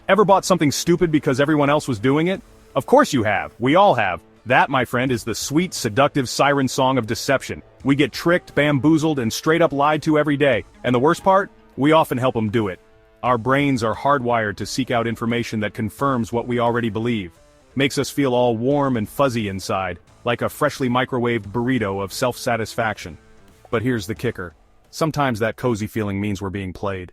Ever bought something stupid because everyone else was doing it? Of course you have. We all have. That, my friend, is the sweet, seductive siren song of deception. We get tricked, bamboozled, and straight up lied to every day. And the worst part? We often help them do it. Our brains are hardwired to seek out information that confirms what we already believe. Makes us feel all warm and fuzzy inside, like a freshly microwaved burrito of self-satisfaction. But here's the kicker. Sometimes that cozy feeling means we're being played.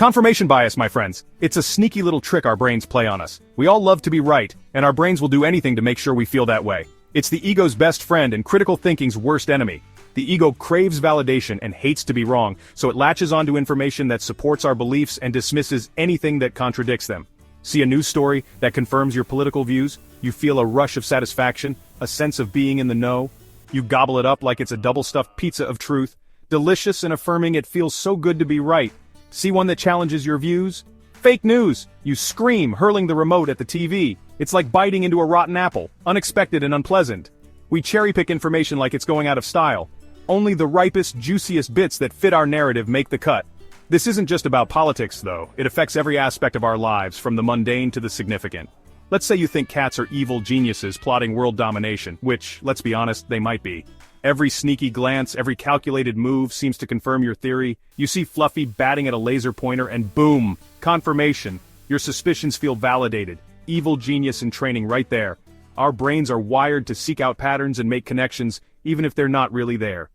Confirmation bias, my friends. It's a sneaky little trick our brains play on us. We all love to be right, and our brains will do anything to make sure we feel that way. It's the ego's best friend and critical thinking's worst enemy. The ego craves validation and hates to be wrong, so it latches onto information that supports our beliefs and dismisses anything that contradicts them. See a news story that confirms your political views? You feel a rush of satisfaction, a sense of being in the know. You gobble it up like it's a double-stuffed pizza of truth. Delicious and affirming, it feels so good to be right. See one that challenges your views? Fake news! You scream, hurling the remote at the TV. It's like biting into a rotten apple, unexpected and unpleasant. We cherry-pick information like it's going out of style. Only the ripest, juiciest bits that fit our narrative make the cut. This isn't just about politics, though. It affects every aspect of our lives, from the mundane to the significant. Let's say you think cats are evil geniuses plotting world domination, which, let's be honest, they might be. Every sneaky glance, every calculated move seems to confirm your theory. You see Fluffy batting at a laser pointer and boom! Confirmation. Your suspicions feel validated. Evil genius in training right there. Our brains are wired to seek out patterns and make connections, even if they're not really there.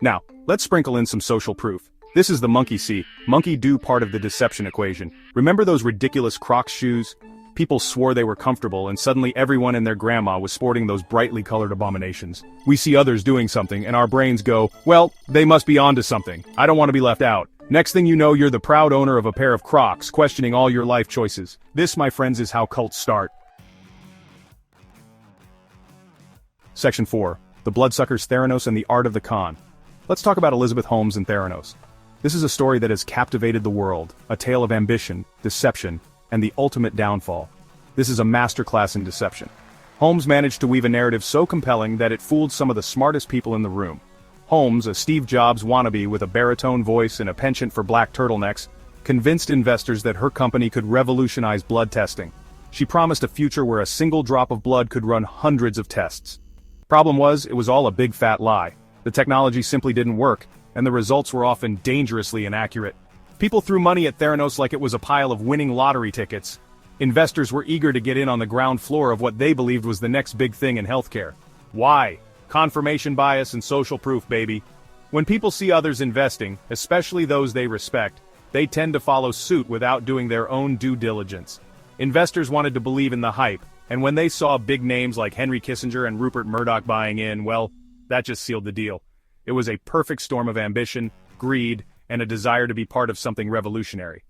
Now, let's sprinkle in some social proof. This is the monkey see, monkey do part of the deception equation. Remember those ridiculous Crocs shoes? People swore they were comfortable and suddenly everyone and their grandma was sporting those brightly colored abominations. We see others doing something and our brains go, well, they must be onto something. I don't want to be left out. Next thing you know, you're the proud owner of a pair of Crocs, questioning all your life choices. This, my friends, is how cults start. Section 4. The Bloodsuckers Theranos and the Art of the Con. Let's talk about Elizabeth Holmes and Theranos. This is a story that has captivated the world, a tale of ambition, deception, and the ultimate downfall. This is a masterclass in deception. Holmes managed to weave a narrative so compelling that it fooled some of the smartest people in the room. Holmes, a Steve Jobs wannabe with a baritone voice and a penchant for black turtlenecks, convinced investors that her company could revolutionize blood testing. She promised a future where a single drop of blood could run hundreds of tests. Problem was, it was all a big fat lie. The technology simply didn't work, and the results were often dangerously inaccurate. People threw money at Theranos like it was a pile of winning lottery tickets. Investors were eager to get in on the ground floor of what they believed was the next big thing in healthcare. Why? Confirmation bias and social proof, baby. When people see others investing, especially those they respect, they tend to follow suit without doing their own due diligence. Investors wanted to believe in the hype, and when they saw big names like Henry Kissinger and Rupert Murdoch buying in, well, that just sealed the deal. It was a perfect storm of ambition, greed, and a desire to be part of something revolutionary.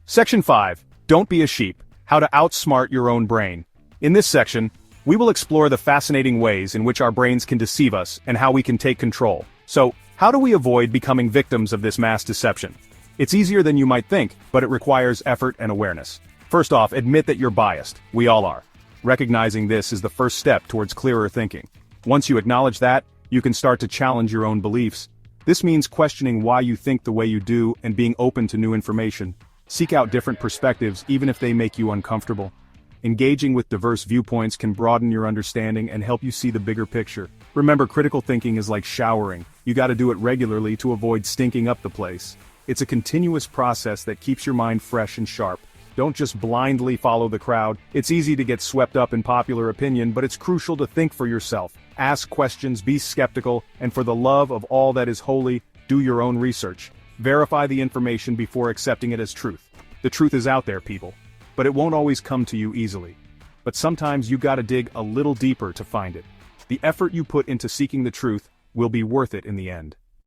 Section 5. Don't be a sheep. How to outsmart your own brain. In this section, we will explore the fascinating ways in which our brains can deceive us and how we can take control. So, how do we avoid becoming victims of this mass deception? It's easier than you might think, but it requires effort and awareness. First off, admit that you're biased. We all are. Recognizing this is the first step towards clearer thinking. Once you acknowledge that, you can start to challenge your own beliefs. This means questioning why you think the way you do and being open to new information. Seek out different perspectives even if they make you uncomfortable. Engaging with diverse viewpoints can broaden your understanding and help you see the bigger picture. Remember, critical thinking is like showering. You gotta do it regularly to avoid stinking up the place. It's a continuous process that keeps your mind fresh and sharp. Don't just blindly follow the crowd. It's easy to get swept up in popular opinion, but it's crucial to think for yourself. Ask questions, be skeptical, and for the love of all that is holy, do your own research. Verify the information before accepting it as truth. The truth is out there, people. But it won't always come to you easily. But sometimes you gotta dig a little deeper to find it. The effort you put into seeking the truth will be worth it in the end.